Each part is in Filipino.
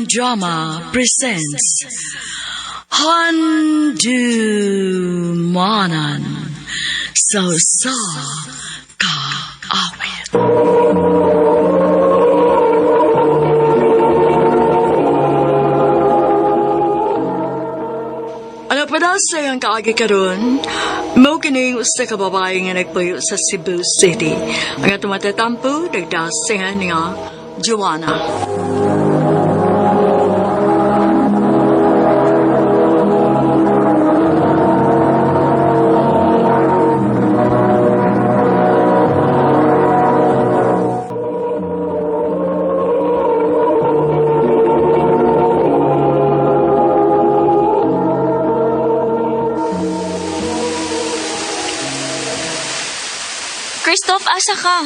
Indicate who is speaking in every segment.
Speaker 1: Drama presents Handumanan Sa Kaawit. Ano pa daw sayang kaagi karon? Mo kining usa ka babae nga nagpuyo sa Cebu City. Ang atong matatampo nagdasingan nga Joanna.
Speaker 2: Christoph, asa ka?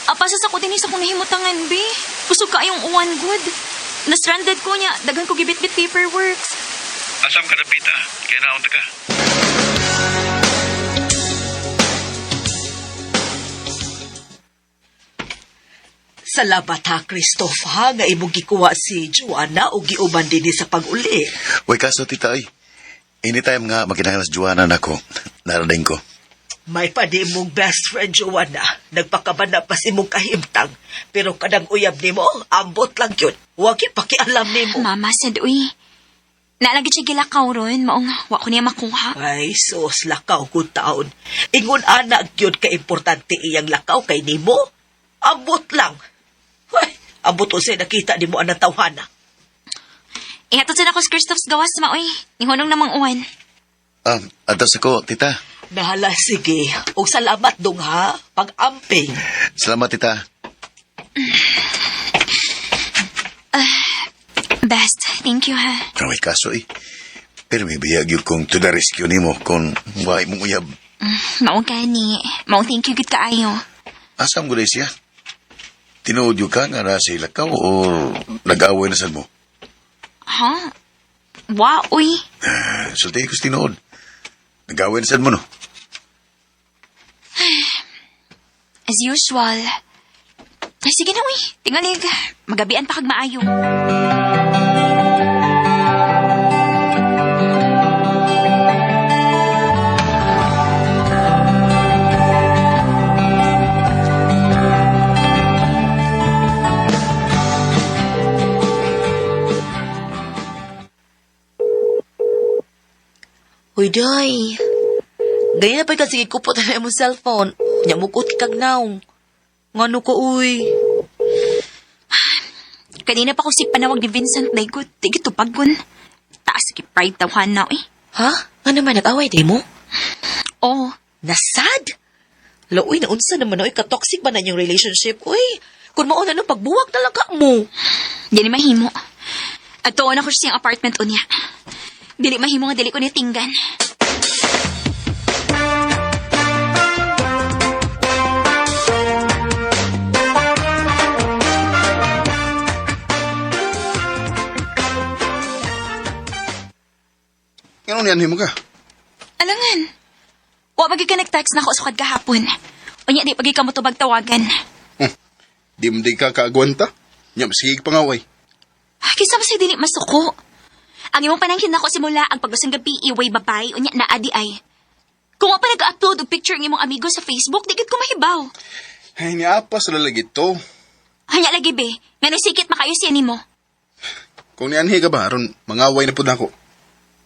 Speaker 2: Apasas ako din sa kong nahimutangan, be. Kusog ka ayong uwan good. Na-stranded ko niya, dagan ko gibit-bit paperwork.
Speaker 3: Asam ka na, Pita? Kaya naunta ka.
Speaker 4: Salamat ha, Christoph ha, nga imong gikuha si Joanna o giuban din sa pag-uli.
Speaker 5: Uy, kaso tita ay, anytime nga makinahanglan sa Joanna na ko, narating ko.
Speaker 4: May pa di mong best friend, Joanna. Nagpakabana pa si mong kahimtang. Pero kadang uyab ni mo, ambot lang yun. Huwag pakialam ni mo.
Speaker 2: Mama, sad, uy. Naalagi siya gilakaw ron, maong wako niya makuha.
Speaker 4: Ay, sus, lakaw ko taon. Ingon anak yun ka-importante iyang lakaw kay ni mo. Ambot lang. Ay, ambot o siya nakita ni mo anang tawhana.
Speaker 2: Ihatod sa ako si Christoph's gawas, maoy. Nihunong namang uwan.
Speaker 5: Atas ako, tita.
Speaker 4: Nahala, sige. O salamat dong ha, pag-amping.
Speaker 5: Salamat, tita.
Speaker 2: Best, thank you ha.
Speaker 5: Uy, kaso pero may biyag yun kung to the rescue ni mo kung wahay mong uyab.
Speaker 2: Maong gani. Maong thank you good kaayo.
Speaker 5: Asam ko siya? Tinuod yun ka nga na sa ilakaw o nag-away na sad mo?
Speaker 2: Ha? Wa, uy.
Speaker 5: Sulti ko sa tinuod. Nag-away na sad mo, no?
Speaker 2: As usual. Ay, sige na, uy. Tingalig. Magabian pa kag maayo.
Speaker 6: Uy, day. Ganyan na pa ka, sige kupot na mo cellphone. Nyamukot kag naong. Ngano ko, uy.
Speaker 2: Kanina pa ko si panawag ni Vincent Daygood. Tigit tupagon. Taas ki pride tawhan na, eh.
Speaker 6: Ha? Nga naman, nag-away, day mo?
Speaker 2: Oo.
Speaker 6: Nasad? Uy, naunsa naman, uy, ka-toxic ba na yung relationship? Uy, kung mauna nung pagbuwag na lang ka mo.
Speaker 2: Dili mahimo. At tuon ako siyang apartment unya. Dili mahimo nga dili ko niya tinggan.
Speaker 5: Ano niyan mo ka?
Speaker 2: Alangan. Wa magi ka nag-text na ako sukad kahapon. Unya di pagi ka mo tubag tawagan.
Speaker 5: Di mo di ka kaagwanta? Nya, masigig pangaway.
Speaker 2: Kisa ba sa dili masuko? Ang imong panangkin nako simula ang pagusang gabi iway babay unya na adi ay. Kung pa nag-upload og picture ng imong amigo sa Facebook, digit ko mahibaw.
Speaker 5: Ay, niapa sa lalagit to.
Speaker 2: Hanya lagi be, nga nasikit makayo siya nimo.
Speaker 5: Kung nianhi ka ba, aron mangaway na po na ako.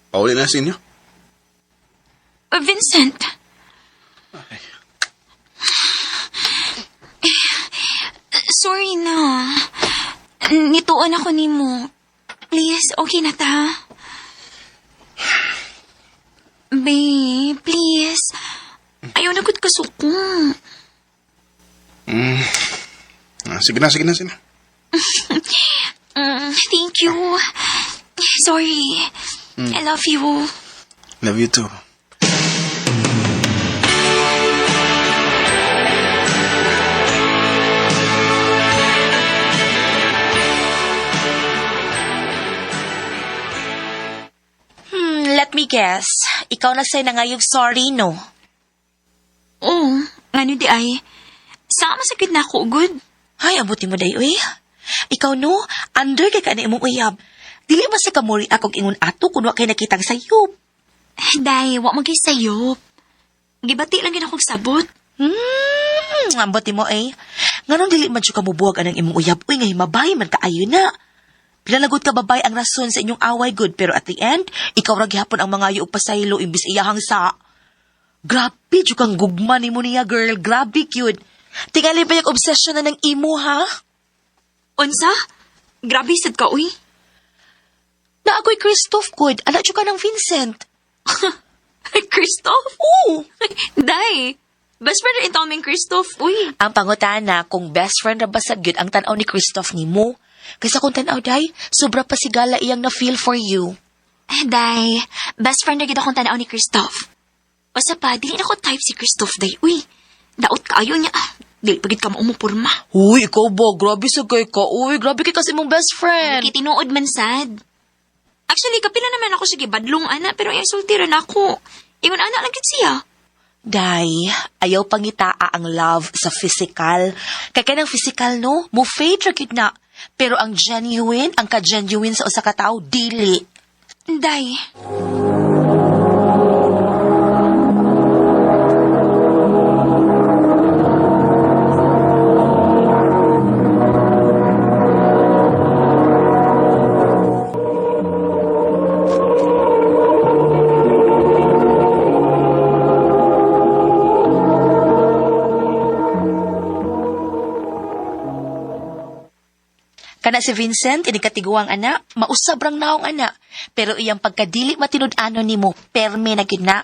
Speaker 5: Pauli na sa inyo.
Speaker 2: Vincent. Sorry na. Nituon ako nimo. Please, okay na ta? Babe, please. Ayaw na gud kasuko.
Speaker 5: Sige na, sige na.
Speaker 2: Thank you. Sorry. I love you.
Speaker 5: Love you too.
Speaker 6: Let me guess. Ikaw na say na ngayong sorry, no?
Speaker 2: Oo, ano di ay. Sama sakit na ako, good.
Speaker 6: Ay, abuti mo day, uy. Ikaw no, under kay ka na imong uyab. Dili ba sa kamuri akong ingon ato kung wa kay nakitang sayop?
Speaker 2: Day, wa magay sayop. Gibati lang gid akong sabot.
Speaker 6: Ambot mo eh. Nganong dili man siya kamubuwag anang imong uyab, uy nga himabay man kaayo na. Pinalagot ka babay ang rason sa inyong away good, pero at the end, ikaw ra gihapon ang mga yuog pasaylo imbis iyahang sa... Grabe, jud kang gugma ni mo niya, girl. Grabe, cute. Tingali ba yung obsession na ng imo, ha?
Speaker 2: Unsa? Grabe sad ka, uy.
Speaker 6: Na ako'y Christoph, good. Anak jud ka ng Vincent.
Speaker 2: Christoph?
Speaker 6: Oo.
Speaker 2: Day, best friend rin tawag Christoph, uy.
Speaker 6: Ang pangutana, kung best friend ra basag yun ang tanaw ni Christoph ni mo. Kaysa kung tanaw, day, sobra pa sigala iyang na-feel for you.
Speaker 2: Day, best friend na gid akong tanaw ni Christoph. Basta pa, dili na ko type si Christoph, day, uy. Daot ka ayo niya. Dili pagid ka maumupurma.
Speaker 6: Uy, ikaw ba? Grabe sa kay ka. Uy, grabe kay kasi mong best friend.
Speaker 2: Kitinuod man sad. Actually, kapila naman ako sige badlong ana, pero ay sultiran ako. Ingon ana lang gid siya.
Speaker 6: Day, ayaw pangitaa ang love sa physical. Kaya kanang physical, no? Mo fade ra gyud na. Pero ang genuine, ang ka-genuine sa usa ka tawo, dili.
Speaker 2: Day.
Speaker 6: Kana si Vincent, inikatiguang ana, mausabrang naong ana. Pero iyang pagkadili matinud-ano ni mo, perme na gyud na.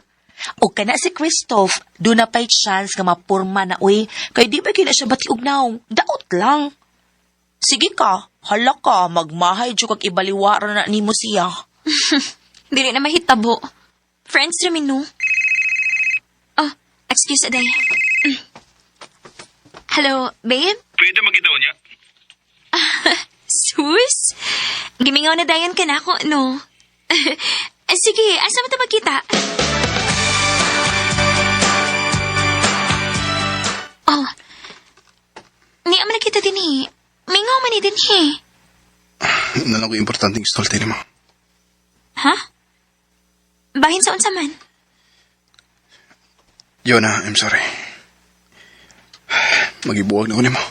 Speaker 6: O kana si Christoph, doon na pa'y chance nga mapurma na uy, kaya di ba kina siya batiog naong, daot lang. Sige ka, hala ka, magmahay dyo kag ibaliwara na ni mo siya.
Speaker 2: Dili na mahitabo. Friends ramin no. Oh, excuse Day. Hello, babe?
Speaker 3: Pwede magitaw niya.
Speaker 2: Sus? Gimingaw na dayon ka na ako, no? Sige, asa mo ito magkita? Oh. Ni aman nakita din eh. Mingaw man din eh.
Speaker 7: Nalang ko importanteng istolte ni mo.
Speaker 2: Ha? Bahin sa unsa man?
Speaker 7: Yona, I'm sorry. Magibuwag na ko ni mo.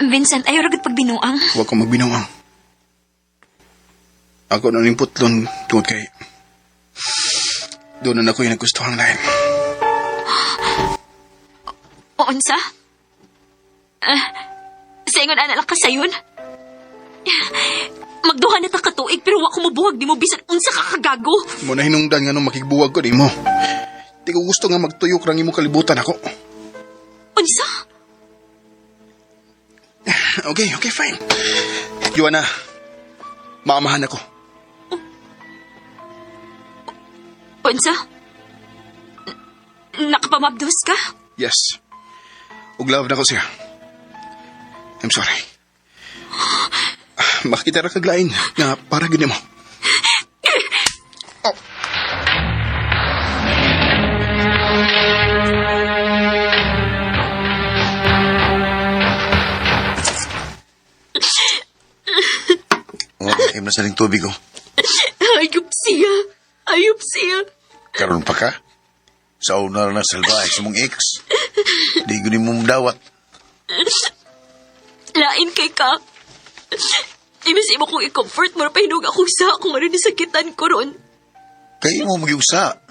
Speaker 2: Vincent, ayaw ragad pagbinuang.
Speaker 7: Huwag kang magbinawang. Ako na nimputlon tungod kay... Doon na ako yung nagustuhan lain.
Speaker 2: O unsa? Sa ingon ana lang ka sayon? Magduha na ta katuig pero wa ko mabuwag di mo bisan unsa ka kagago.
Speaker 7: Muna hinungdan nga nung makigbuwag ko ni mo. Di ko gusto nga magtuyok rang imo kalibutan ako.
Speaker 2: Unsa?
Speaker 7: Okay, fine. Joanna, maamahan ako.
Speaker 2: Unsa? Nakapamabdos ka?
Speaker 7: Yes. Ug love na ko siya. I'm sorry. Makita ra kaglain nga para gini mo.
Speaker 5: Im na saling tubig ko.
Speaker 2: Ayup siya. Ayup siya.
Speaker 5: Karon pa ka? Sa una na salbahe sa mong ex. Di ko ni mong dawat.
Speaker 2: Lain kay ka. Imis imo kong i-comfort mo na pahinog akong sa kung ano nisakitan ko ron.
Speaker 5: Kayo mo magyusa.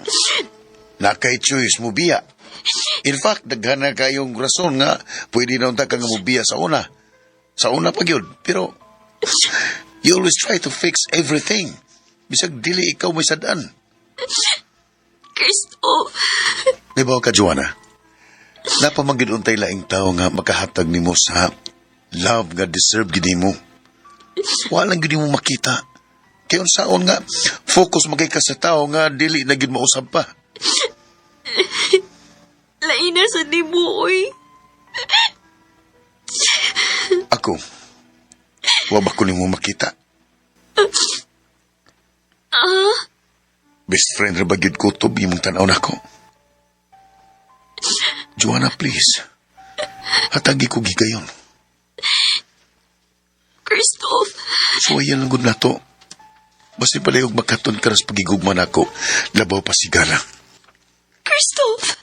Speaker 5: Nakay choice mo biya. In fact, daghan na kayong rason nga pwede na unta ka nga mo biya sa una. Sa una pag yun. Pero, you always try to fix everything. Bisag dili ikaw may sadaan.
Speaker 2: Cristo.
Speaker 5: Diba ka, Joanna? Napamagid untay laing tao nga makahatag nimo sa love nga deserve gini mo. Walang gini mo makita. Kaya unsaon nga, focus magay ka sa tao nga dili na gid mausab pa.
Speaker 2: Lain na sa dibuoy.
Speaker 5: Ako, wabak ko nimo makita. Best friend ra ba gyud ko to imong tan-aw nako. Joanna, please. Hatagi ko gigayon.
Speaker 2: Christoph,
Speaker 5: So ayan lang gud nato. Basta palayog makaton karas pagigugman ako. Labaw pa sigara.
Speaker 2: Christoph.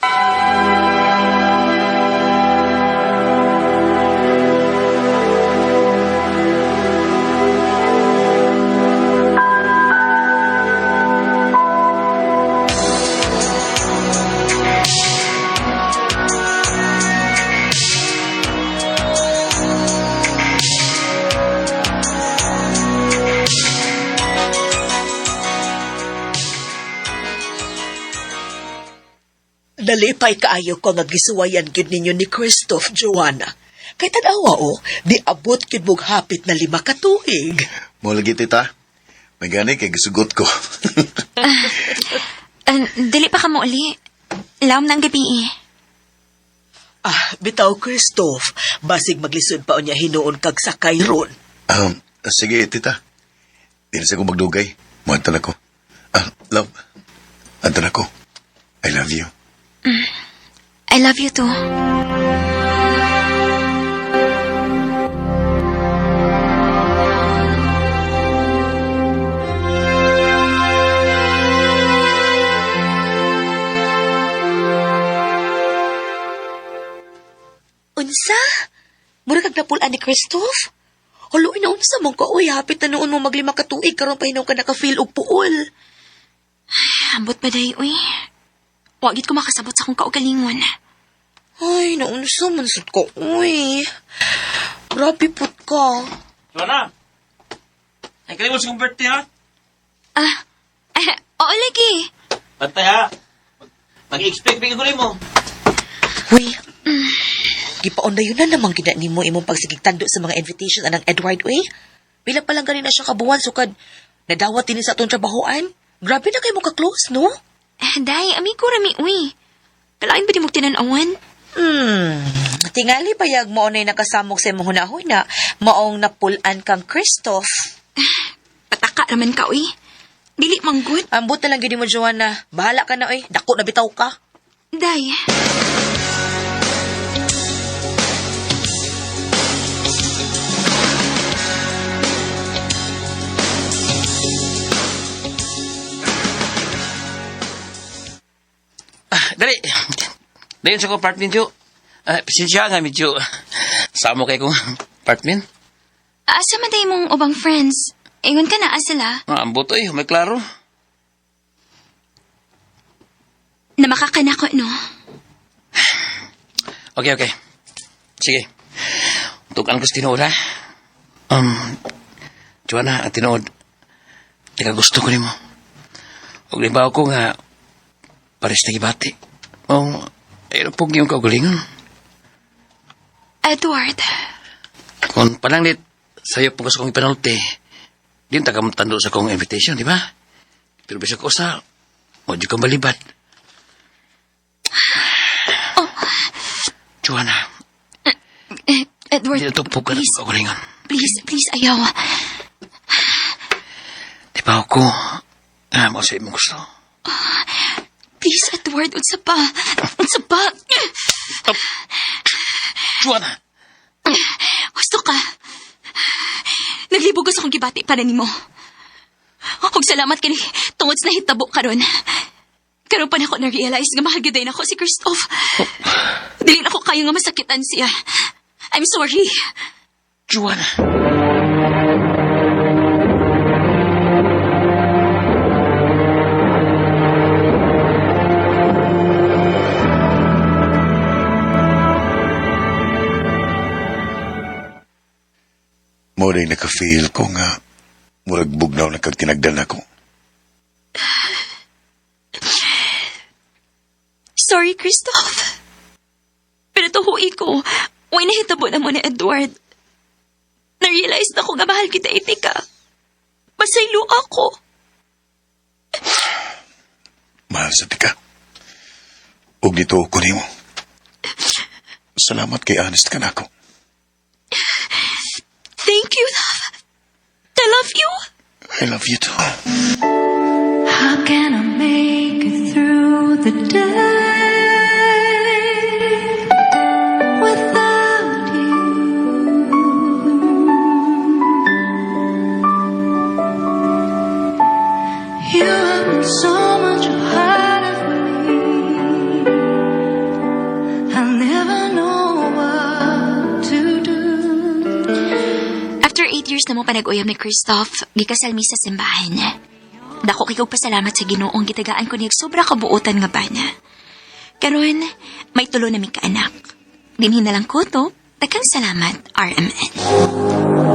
Speaker 4: Nalipay kaayo ko nga gisuwayan gyud ninyo ni Christoph, Joanna. Kay tanawa o, di abot gyud mong hapit na 5 ka tuig.
Speaker 5: Mo lagi tita. May gani kay gisugot ko.
Speaker 2: Dili pa ka mo uli. Lawom ng gabi eh.
Speaker 4: Bitaw Christoph, basig maglisod pa unya hinuon kag sakay ron.
Speaker 5: Sige tita. Dili sa ko magdugay. Muantan ako. Love. Antan ako. I love you.
Speaker 2: I love you too.
Speaker 6: Unsa? Mura kag napulaan ni Christoph? Halo, inaunsa mong ka, uy, hapit na noon mo mag5 ka tuig, karon pa hinaw ka naka-feel og puol.
Speaker 2: Ambot pa day, uy. Wagit ko makasabot sa akong kaugalingon.
Speaker 6: Ay, naunsa man sad ko, uy. Grabe put ka.
Speaker 8: Joanna! Ay, kalimot sa kong birthday, ha?
Speaker 2: Oo, lagi.
Speaker 8: Bantay, ha? Mag-expect bigay ko rin mo.
Speaker 6: Uy, gipaon yun na namang gina mo imong pagsigigtando sa mga invitation anang Edward, uy. Pila pa lang ganin na siya kabuwan, sukad nadawat din sa atong trabahoan. Grabe na kayo mo ka-close, no?
Speaker 2: Day, amigo rami, uy. Kalain ba di mo tinanawan?
Speaker 6: Tingali payag mo onay nakasamok sa imong hunahuna, maong napulan kang Christoph.
Speaker 2: Pataka naman ka, uy. Dili manggod.
Speaker 6: Ambot na lang gini mo, Joanna. Bahala ka na, uy. Dako na bitaw ka.
Speaker 2: Day.
Speaker 8: Dali! Dayon sa kong apartment, Jo. Pasensya nga, medyo samo kay kong apartment.
Speaker 2: Asa man day mong ubang friends? Ingon ka na, sila.
Speaker 8: Ambot, ay, may klaro.
Speaker 2: Namakaka na ko, no?
Speaker 8: Okay. Sige. Tukan ko sa tinuod, ha? Joanna, at tinuod. Ika gusto ko ni mo. Huwag limbaw ko nga pares na gibati. Ayun po yung kaugalingon.
Speaker 2: Edward.
Speaker 8: Kung pananglit, sa'yo po kasi kong ipanulti, di yung tagamtando sa kong invitation, di ba? Pero bisa ko sa, o di kang balibat. Joanna.
Speaker 2: Edward,
Speaker 8: Hindi na ito po ka ng kaugalingon.
Speaker 2: Please, ayaw.
Speaker 8: Di ba ako, mo sa'yo mong gusto.
Speaker 2: Please, Edward, unsa pa?
Speaker 8: Joanna!
Speaker 2: Gusto ka. Naglibog ko sa kong gibati para nimo. Huwag salamat kini tungod sa nahitabo karon. Karon pa na ako na-realize nga mahagiday na ako si Christoph. Dili na ako kayo nga masakitan siya. I'm sorry.
Speaker 8: Joanna!
Speaker 5: Mo rin naka-feel ko nga murag bugnaw na kag tinagdan ako.
Speaker 2: Sorry, Christoph. Pero tuhui ko, way nahitabo na mo na Edward. Na-realize na ko nga mahal kita, Itika. Masaylo ako.
Speaker 5: Mahal sa tika. Ug dito ko nimo. Salamat kay honest ka na ako.
Speaker 2: Thank you, love. I love you.
Speaker 5: I love you too.
Speaker 9: How can I make it through the day without
Speaker 2: 8 years na mo panag-uyab ni Christoph, gikasalmi sa simbahan. Dako kay kog pasalamat sa Ginoong gitagaan ko niyag sobra kabuotan nga bana. Karon, may tulo na mi ka anak. Dinhi na lang ko to, daghang salamat, RMN.